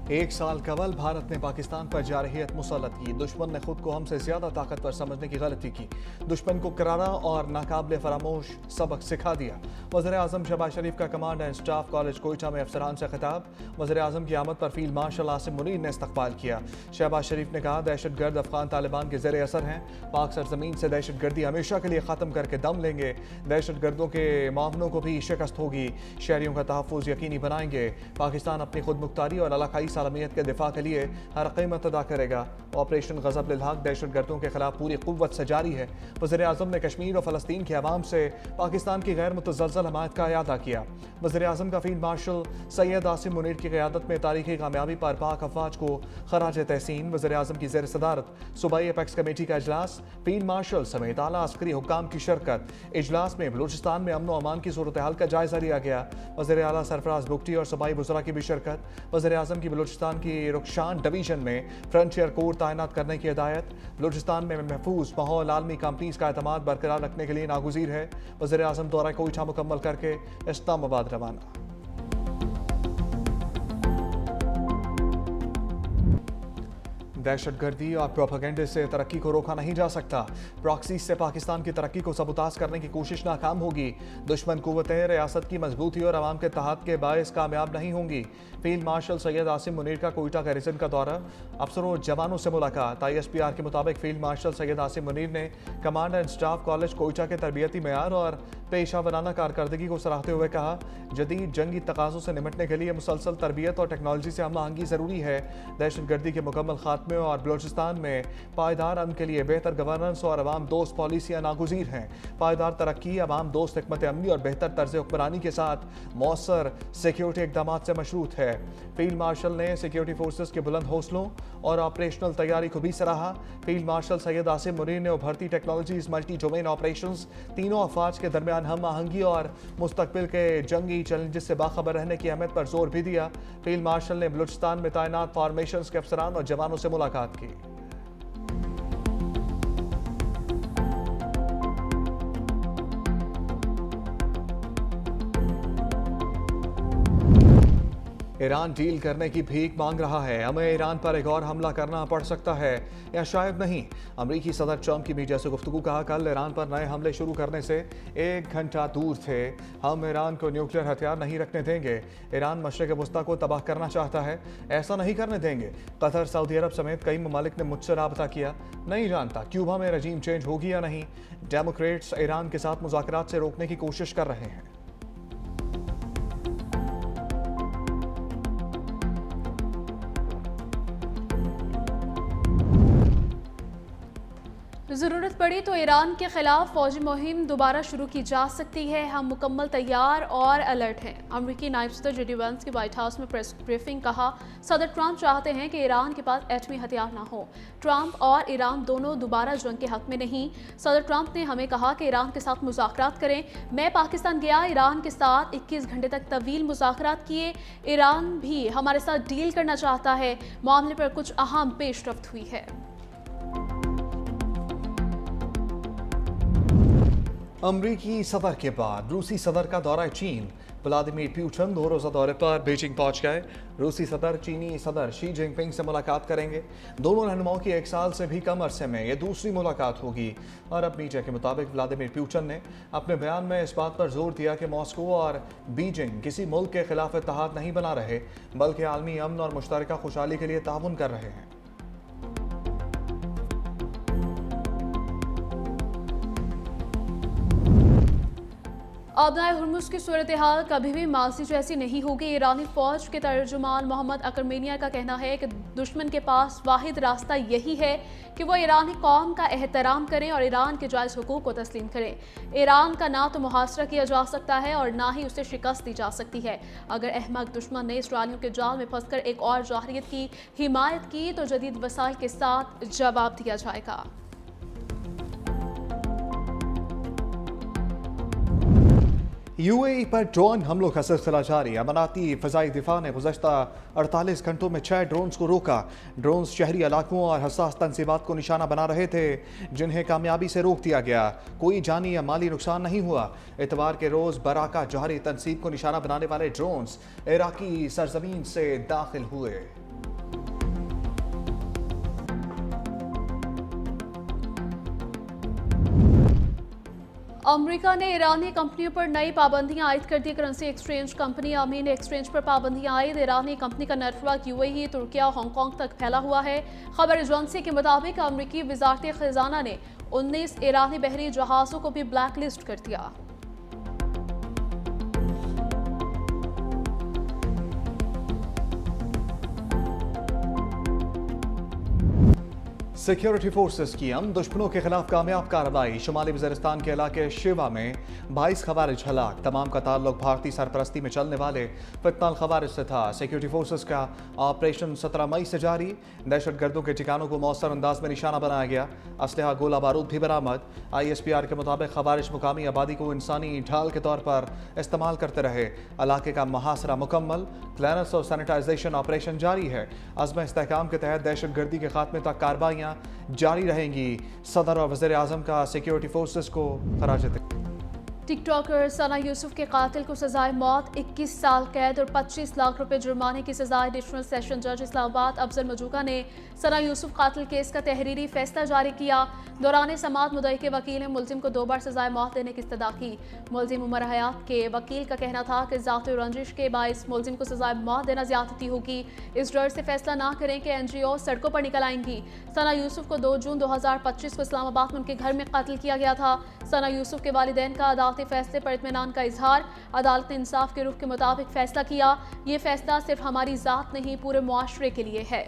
एक साल कबल भारत ने पाकिस्तान पर जारहियत मुसल्लत की। दुश्मन ने खुद को हमसे ज्यादा ताकतवर समझने की गलती की। दुश्मन को करारा और नाकाबिले फरामोश सबक सिखा दिया। वज़ीर-ए-आज़म शहबाज शरीफ का command and staff college Quetta में अफसरान से खिताब। वज़ीर-ए-आज़म की आमद पर फील्ड मार्शल आसिम मुनीर ने इस्तकबाल किया। शहबाज शरीफ ने कहा, दहशतगर्द अफगान तालिबान के ज़ेर असर हैं। पाक सरजमीन से दहशतगर्दी हमेशा के लिए ख़त्म करके दम लेंगे। दहशतगर्दों के मामलों को भी शिकस्त होगी। शहरियों का तहफ़्फ़ुज़ यकीनी बनाएंगे। पाकिस्तान अपनी खुद मुख्तारी और इलाकाई सालमियत के दिफा के लिए हर कीमत अदा करेगा। ऑपरेशन गज़ब लिल हक दहशतगर्दों के खिलाफ पूरी कुव्वत से जारी है। वज़ीर-ए-आज़म ने कश्मीर और फ़लस्तीन के अवाम से पाकिस्तान की गैर मुतज़लज़ल हमायत का इयादा किया। वज़ीर-ए-आज़म का फील्ड मार्शल सैयद आसिम मुनीर की क़यादत में तारीख़ी कामयाबी पर पाक अफ़वाज को खराज तहसीन। वज़ीर-ए-आज़म की ज़ेर सदारत सूबाई एपेक्स कमेटी का इजलास। फील्ड मार्शल समेत आला अस्करी हुक्काम की शिरकत। इजलास में बलूचिस्तान में अमन व अमान की सूरत हाल का जायज़ा लिया गया। वज़ीर आला सरफराज बुगटी और सूबाई वज़रा की भी शिरकत। वज़ीर-ए-आज़म की बलूचिस्तान की रुखशान डिवीजन में फ्रंटियर कोर तैनात करने की हिदायत। बलूचिस्तान में महफूज माहौल आलमी कंपनीज का एतमाद बरकरार रखने के लिए नागुज़ीर है। वज़ीर-ए-आज़म दौरा कोयटा मुकम्मल करके इस्लामाबाद रवाना। दहशतगर्दी और प्रोपेगेंडे से तरक्की को रोका नहीं जा सकता। प्रॉक्सी से पाकिस्तान की तरक्की को सबूताज करने की कोशिश नाकाम होगी। दुश्मन कुव्वतें रियासत की मजबूती और अवाम के तहत के बायस कामयाब नहीं होंगी। फील्ड मार्शल सैयद आसिम मुनीर का कोयटा गैरिसन का दौरा। अफसरों और जवानों से मुलाकात। ISPR के मुताबिक फील्ड मार्शल सैयद आसिम मुनीर ने command and staff college Quetta के तरबियती मेयार और पेशा वराना कारकर्दगी को सराहते हुए कहा, जदीद जंगी तकाज़ों से निमटने के लिए मुसलसल तरबियत और टेक्नोलॉजी से हम आहंगी ज़रूरी है। दहशतगर्दी के मुकम्मल खात्मे और बलूचिस्तान में पायदार अमन के लिए बेहतर गवर्नेंस और अवाम दोस्त पॉलिसियाँ नागुज़ीर हैं। पायदार तरक्की अवाम दोस्त हिकमत अमली और बेहतर तर्ज हुक्मरानी के साथ मौसर सिक्योरिटी इक़दाम से मशरूत है। फील्ड मार्शल ने सिक्योरिटी फोर्सेस के बुलंद हौसलों और ऑपरेशनल तैयारी को भी सराहा। फील्ड मार्शल सैयद आसिम मुनीर ने उभरती टेक्नोलॉजीज, मल्टी डोमेन ऑपरेशंस, तीनों अफवाज के दरमियान हम आहंगी और मुस्तकबिल के जंगी चैलेंजेस से बाखबर रहने की अहमियत पर जोर भी दिया। फील्ड मार्शल ने बलूचिस्तान में तैनात फॉर्मेशंस के अफसरान और जवानों से मुलाकात की। ईरान डील करने की भीख मांग रहा है। हमें ईरान पर एक और हमला करना पड़ सकता है या शायद नहीं। अमरीकी सदर ट्रंप की मीडिया से गुफ्तगू कहा, कल ईरान पर नए हमले शुरू करने से 1 घंटा दूर थे। हम ईरान को न्यूक्लियर हथियार नहीं रखने देंगे। ईरान मशरिक़ वस्ता को तबाह करना चाहता है, ऐसा नहीं करने देंगे। कतर, सऊदी अरब समेत कई ममालिक ने मुझसे राबता किया। नहीं जानता क्यूबा में रजीम चेंज होगी या नहीं। डेमोक्रेट्स ईरान के साथ मुज़ाकरात से रोकने की कोशिश कर रहे हैं। ज़रूरत पड़ी तो ईरान के खिलाफ फौजी मुहिम दोबारा शुरू की जा सकती है। हम मुकम्मल तैयार और अलर्ट हैं। अमरीकी नायब सदर JD वैंस की व्हाइट हाउस में प्रेस ब्रीफिंग। कहा, सदर ट्रंप चाहते हैं कि ईरान के पास एटमी हथियार ना हो। ट्रंप और ईरान दोनों दोबारा जंग के हक में नहीं। सदर ट्रंप ने हमें कहा कि ईरान के साथ मुज़ाकरात करें। मैं पाकिस्तान गया, ईरान के साथ 21 घंटे तक तवील मुज़ाकरात किए। ईरान भी हमारे साथ डील करना चाहता है। मामले पर कुछ अहम पेशरफ्त हुई है। अमरीकी सदर के बाद रूसी सदर का दौरा चीन। व्लादिमीर पुतिन 2 रोज़ा दौरे पर बीजिंग पहुंच गए। रूसी सदर चीनी सदर शी जिनपिंग से मुलाकात करेंगे। दोनों रहनुमाओं की 1 साल से भी कम अरसे में यह दूसरी मुलाकात होगी। अरब मीडिया के मुताबिक व्लादिमीर पुतिन ने अपने बयान में इस बात पर जोर दिया कि मॉस्को और बीजिंग किसी मुल्क के खिलाफ इत्तेहाद नहीं बना रहे, बल्कि आलमी अमन और मुश्तरका खुशहाली के लिए ताउन कर रहे हैं। आबनाए हुर्मुज़ की सूरत हाल कभी भी माजी जैसी नहीं होगी। ईरानी फौज के तर्जुमान मोहम्मद अकरमेनिया का कहना है कि दुश्मन के पास वाहिद रास्ता यही है कि वो ईरानी कौम का एहतराम करें और ईरान के जायज़ हुकूक को तस्लीम करें। ईरान का ना तो मुहासरा किया जा सकता है और ना ही उसे शिकस्त दी जा सकती है। अगर अहमक दुश्मन ने इसराइलियों के जाल में फंसकर एक और जाहिरियत की हिमायत की तो जदीद वसाइल के साथ जवाब दिया जाएगा। UAE पर ड्रोन हमलों का सिलसिला जारी। अमराती फ़ज़ाई दिफा ने गुज़श्ता 48 घंटों में 6 ड्रोन्स को रोका। ड्रोन्स शहरी इलाकों और हसास तंसीबात को निशाना बना रहे थे, जिन्हें कामयाबी से रोक दिया गया। कोई जानी या माली नुकसान नहीं हुआ। इतवार के रोज़ बराका जहरी तनसीब को निशाना बनाने वाले ड्रोन्स इराकी सरजमीन से दाखिल हुए। अमेरिका ने ईरानी कंपनियों पर नई पाबंदियां आयद कर दी। करेंसी एक्सचेंज कंपनी अमीन एक्सचेंज पर पाबंदियां आयद। ईरानी कंपनी का नेटवर्क यूएई, तुर्किया, हांगकांग तक फैला हुआ है। खबर एजेंसी के मुताबिक अमेरिकी वजारत खजाना ने 19 ईरानी बहरी जहाजों को भी ब्लैक लिस्ट कर दिया। सिक्योरिटी फोर्सेस की दुश्मनों के खिलाफ कामयाब कार्रवाई। शुमाली वज़ीरिस्तान के इलाके शिवा में 22 खवारिज हलाक। तमाम का ताल्लुक भारतीय सरपरस्ती में चलने वाले फितनाल खवारिज से था। सिक्योरिटी फोर्सेस का ऑपरेशन 17 मई से जारी। दहशतगर्दों के ठिकानों को मौसर अंदाज में निशाना बनाया गया। असलहा, गोला बारूद भी बरामद। ISPR के मुताबिक खवारिज मुकामी आबादी को इंसानी ढाल के तौर पर इस्तेमाल करते रहे। इलाके का मुहासरा मुकम्मल। क्लियरेंस और सैनिटाइजेशन ऑपरेशन जारी है। अज़्म इस्तेहकाम के तहत दहशतगर्दी के खात्मे तक कार्रवाइयाँ जारी रहेंगी। सदर और वज़ीर आज़म का सिक्योरिटी फोर्सेस को खराज टिकटॉकर सना यूसुफ के कातिल को सजाए मौत, 21 साल कैद और 25 लाख रुपए जुर्माने की सजा। एडिशनल सेशन जज इस्लामाबाद अफजल मजूका ने सना यूसुफ कातिल केस का तहरीरी फैसला जारी किया। दौरान समाअत मुद्दई के वकील ने मुलजिम को 2 बार सजाए मौत देने की इस्तदा की। मुलजिम उमर हयात के वकील का कहना था कि ज़ाती रंजिश के बाइस मुलजिम को सजाए मौत देना ज्यादती होगी। इस डर से फैसला ना करें कि NGO सड़कों पर निकल आएंगी। सना यूसुफ को 2 जून 2025 को इस्लामाबाद में उनके घर में कत्ल किया गया था। सना यूसुफ के वालिदैन का अदालती फैसले पर इत्मीनान का इजहार। अदालत ने इंसाफ के रुख के मुताबिक फैसला किया। ये फैसला सिर्फ हमारी जात नहीं, पूरे मुआशरे के लिए है।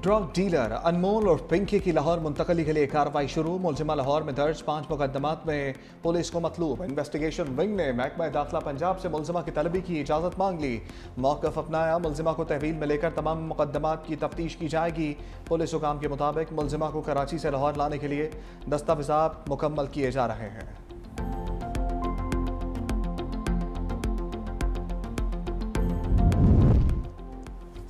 ड्रग डीलर अनमोल और पिंकी की लाहौर मुंतकली के लिए कार्रवाई शुरू। मुलजिमा लाहौर में दर्ज 5 मुकदमात में पुलिस को मतलूब। इन्वेस्टिगेशन विंग ने महकमा दाखिला पंजाब से मुलजिमा की तलबी की इजाज़त मांग ली। मौक़िफ़ अपनाया। मुलजिमा को तहवील में लेकर तमाम मुकदमात की तफ्तीश की जाएगी। पुलिस हुकाम के मुताबिक मुलजिमा को कराची से लाहौर लाने के लिए दस्तावेज़ात मुकम्मल किए जा रहे हैं।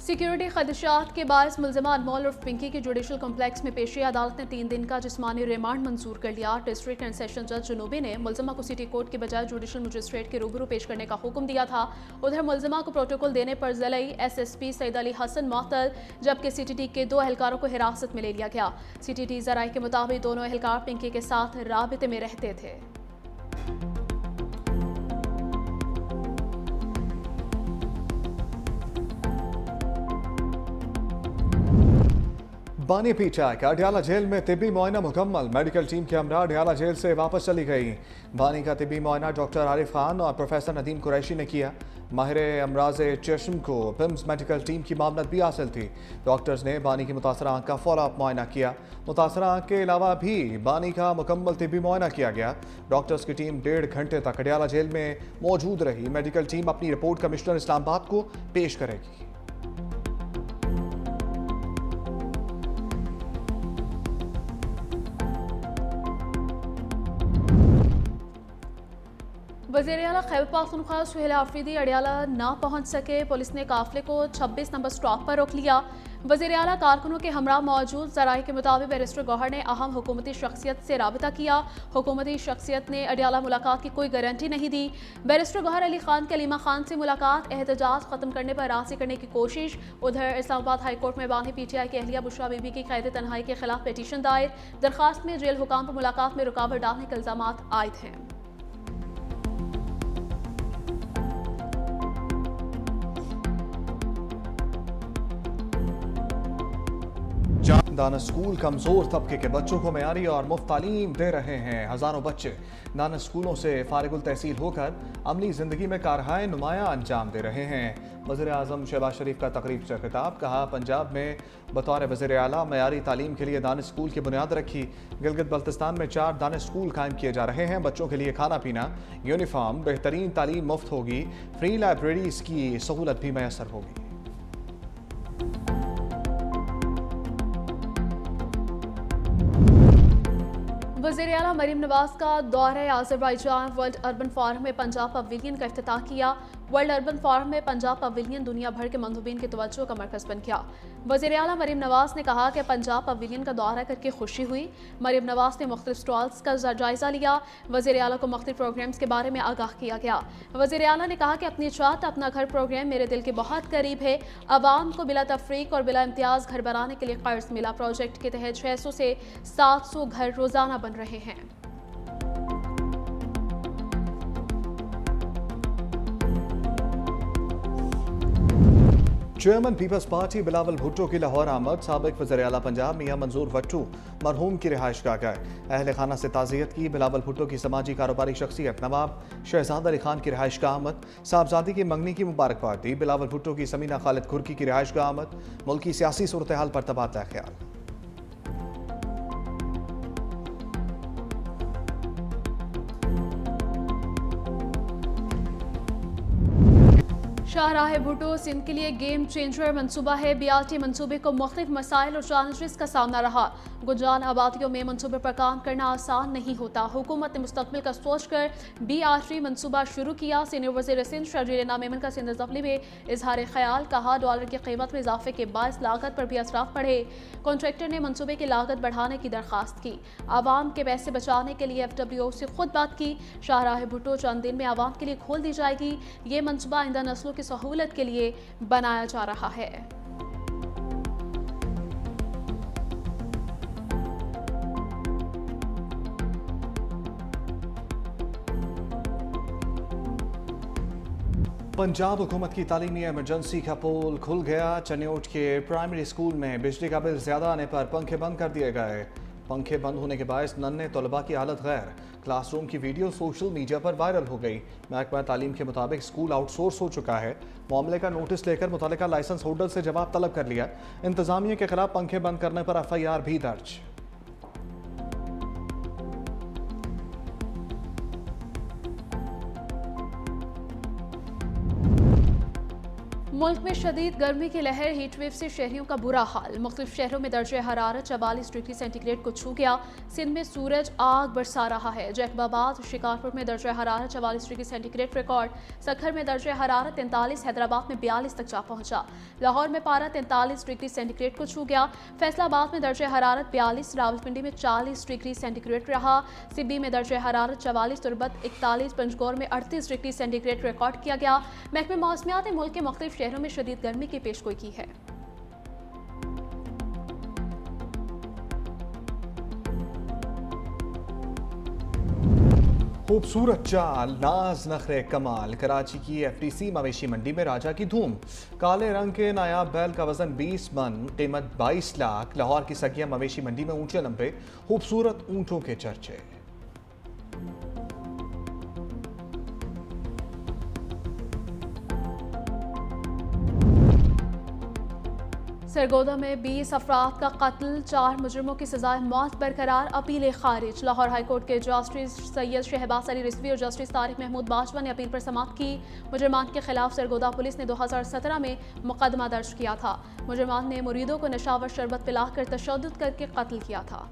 सिक्योरिटी खदशात के बायस मुलजिमा अनमोल और पिंकी की जुडिशल कॉम्प्लेक्स में पेशी। अदालत ने 3 दिन का जिस्मानी रिमांड मंजूर कर लिया। डिस्ट्रिक्ट एंड सेशन जज जुनूबी ने मुलजिमा को सिटी कोर्ट के बजाय जुडिशल मजिस्ट्रेट के रूबरू पेश करने का हुक्म दिया था। उधर मुलजिमा को प्रोटोकॉल देने पर ज़िलाई SSP सईद अली हसन मुअत्तल, जबकि CTT के 2 एहलकारों को हिरासत में ले लिया गया। CTT ज़राए के मुताबिक दोनों एहलकार पिंकी के साथ राबिते में रहते थे। बानी पीटैक अडियाला जेल में तिब्बी मुआयना मुकम्मल। मेडिकल टीम के हमरा अडियाला जेल से वापस चली गई। बानी का तिब्बी मुआयना डॉक्टर आरिफ खान और प्रोफेसर नदीम कुरैशी ने किया। माहिर अमराज चश्म को पिम्स मेडिकल टीम की मामलत भी हासिल थी। डॉक्टर्स ने बानी की मुतासरा आंख का फॉलोअप मुआयना किया। मुतासरा आंख के अलावा भी बानी का मुकम्मल तिब्बी मुआयना किया गया। डॉक्टर्स की टीम 1.5 घंटे तक अडियाला जेल में मौजूद रही। मेडिकल टीम अपनी रिपोर्ट कमिश्नर इस्लामाबाद को पेश करेगी। वज़ीर आला खैबर पख्तूनख्वा सुहेल आफरीदी अडियाला ना पहुंच सके। पुलिस ने काफिले को 26 नंबर स्टॉप पर रोक लिया। वज़ीर आला कारकुनों के हमरा मौजूद। ज़राए के मुताबिक बैरिस्टर गौहर ने अहम हुकूमती शख्सियत से राबिता किया। हुकूमती शख्सियत ने अडियाला मुलाकात की कोई गारंटी नहीं दी। बैरिस्टर गौहर अली खान कलीमा खान से मुलाकात, एहतजाज खत्म करने पर राज़ी करने की कोशिश। उधर इस्लामाबाद हाई कोर्ट में बानी PTI की अहलिया बुशरा बीबी की कैद तन्हाई के खिलाफ पिटीशन दायर। दरखास्त में जेल हुकाम पर मुलाकात में रुकावट डालने के इल्जामात आयद हैं। दानिश स्कूल कमज़ोर तबके के बच्चों को मयारी और मुफ्त तालीम दे रहे हैं। हज़ारों बच्चे दानिश स्कूलों से फारिगुल तहसील होकर अमली ज़िंदगी में कारहाय नुमाया अंजाम दे रहे हैं। वज़ीर आज़म शहबाज शरीफ का तकरीब से खिताब। कहा, पंजाब में बतौर वज़ीर आला मयारी तालीम के लिए दानिश स्कूल की बुनियाद रखी। गिलगित बल्तिस्तान में 4 दानिश स्कूल कायम किए जा रहे हैं। बच्चों के लिए खाना पीना, यूनिफॉर्म, बेहतरीन तालीम मुफ्त होगी। फ्री लाइब्रेरीज़ की सहूलत भी मैसर होगी। वज़ीर आला मरीम नवाज का दौरे आज़रबाईजान वर्ल्ड अर्बन फोरम में पंजाब पवेलियन का इफ्तिताह किया। वर्ल्ड अर्बन फोरम में पंजाब पवेलियन दुनिया भर के मंदूबीन की तवज्जो का मरकज़ बन गया। वज़ीर आला मरीम नवाज ने कहा कि पंजाब पवेलियन का दौरा करके खुशी हुई। मरीम नवाज ने मुख्तलिफ स्टॉल्स का जायजा लिया। वज़ीर आला को मुख्तलिफ प्रोग्राम्स के बारे में आगाह किया गया। वज़ीर आला ने कहा कि अपनी छत अपना घर प्रोग्राम मेरे दिल के बहुत करीब है। अवाम को बिला तफरीक और बिला इम्तियाज़ घर बनाने के लिए कर्ज मिला। प्रोजेक्ट के तहत 600 से 700 घर रोजाना बन रहे हैं। Chairman people's party Bilawal Bhutto की लाहौर आमद। साबिक वज़ीर आला पंजाब मियां मंजूर भट्टू मरहूम की रिहाइश गाह गए। अहल खाना से ताज़ियत की। बिलावल भुट्टो की समाजी कारोबारी शख्सियत नवाब शहजाद अली खान की रिहाइश गाह आमद। साहबजादी की मंगनी की मुबारकबाद दी। बिलावल भुट्टो की समीना खालिद खुर्की की रिहाइश गाह आमद। मुल्क की सियासी सूरत हाल पर तबादला ख्याल। शाहराह भुट्टो सिंध के लिए गेम चेंजर मनसूबा है। BRT मनसूबे को मुख्तलिफ मसाइल और चैलेंजेस का सामना रहा। गुंजान आबादियों में मनसूबे पर काम करना आसान नहीं होता। हुकूमत ने मुस्तकबिल का सोच कर BRT मनसूबा शुरू किया। सीनियर वज़ीर सिंध शर्जील मेमन का सिंध असेंबली में इजहार ख्याल। कहा डॉलर की कीमत में इजाफे के बायस लागत पर भी असरात पड़े। कॉन्ट्रैक्टर ने मनसूबे की लागत बढ़ाने की दरख्वास्त की। आवाम के पैसे बचाने के लिए FWO से खुद बात की। शाहराह भुट्टो चंद दिन में आवाम के लिए खोल दी जाएगी। ये मनसूबा आइंदा नस्लों की सहूलत के लिए बनाया जा रहा है। पंजाब हुकूमत की तालीमी एमरजेंसी का पोल खुल गया। चन्योट के प्राइमरी स्कूल में बिजली का बिल ज्यादा आने पर पंखे बंद कर दिए गए। पंखे बंद होने के बायस नन्हे तलबा की हालत गैर। क्लासरूम की वीडियो सोशल मीडिया पर वायरल हो गई। महकमा तालीम के मुताबिक स्कूल आउटसोर्स हो चुका है। मामले का नोटिस लेकर मुतल्लिका लाइसेंस होल्डर से जवाब तलब कर लिया। इंतजामिया के खिलाफ पंखे बंद करने पर FIR भी दर्ज। मुल्क में शदीद गर्मी की लहर, हीट वेव से शहरियों का बुरा हाल। मुख्तलिफ शहरों में दर्जे हरारत 44 डिग्री सेंटीग्रेड को छू गया। सिंध में सूरज आग बरसा रहा है। जैकबाबाद शिकारपुर में दर्जे हरारत 44 डिग्री सेंटीग्रेड रिकॉर्ड। सखर में दर्जे हरारत 43, हैदराबाद में 42 तक जा पहुंचा। लाहौर में पारा 43 डिग्री सेंटीग्रेड को छू गया। फैसलाबाद में दर्जे हरारत 42, रावलपिंडी में 40 डिग्री सेंटीग्रेड रहा। सिब्बी में दर्जे हरारत 44, तुरबत 41, पंजगौर में 38 डिग्री सेंटीग्रेड रिकॉर्ड किया गया। महकमे मौसमियात ने मुल्क के मुख्तलिफ शहरों में शदीद गर्मी की पेशगोई की है। खूबसूरत चाल, नाज नखरे कमाल। कराची की FTC मवेशी मंडी में राजा की धूम। काले रंग के नायाब बैल का वजन 20 मन, कीमत 22 लाख। लाहौर की सगिया मवेशी मंडी में ऊंचे लंबे खूबसूरत ऊंटों के चर्चे। सरगोदा में 20 अफराद का कत्ल, 4 मुजरिमों की सजाए मौत बरकरार। अपीलें खारिज। लाहौर हाईकोर्ट के जस्टिस सैयद शहबाज अली रिजवी और जस्टिस तारिक महमूद बाजवा ने अपील पर समाअत की। मुजरिमान के खिलाफ सरगोदा पुलिस ने 2017 में मुकदमा दर्ज किया था। मुजरिमान ने मुरीदों को नशावर शरबत पिलाकर तशद्दुद करके कत्ल किया था।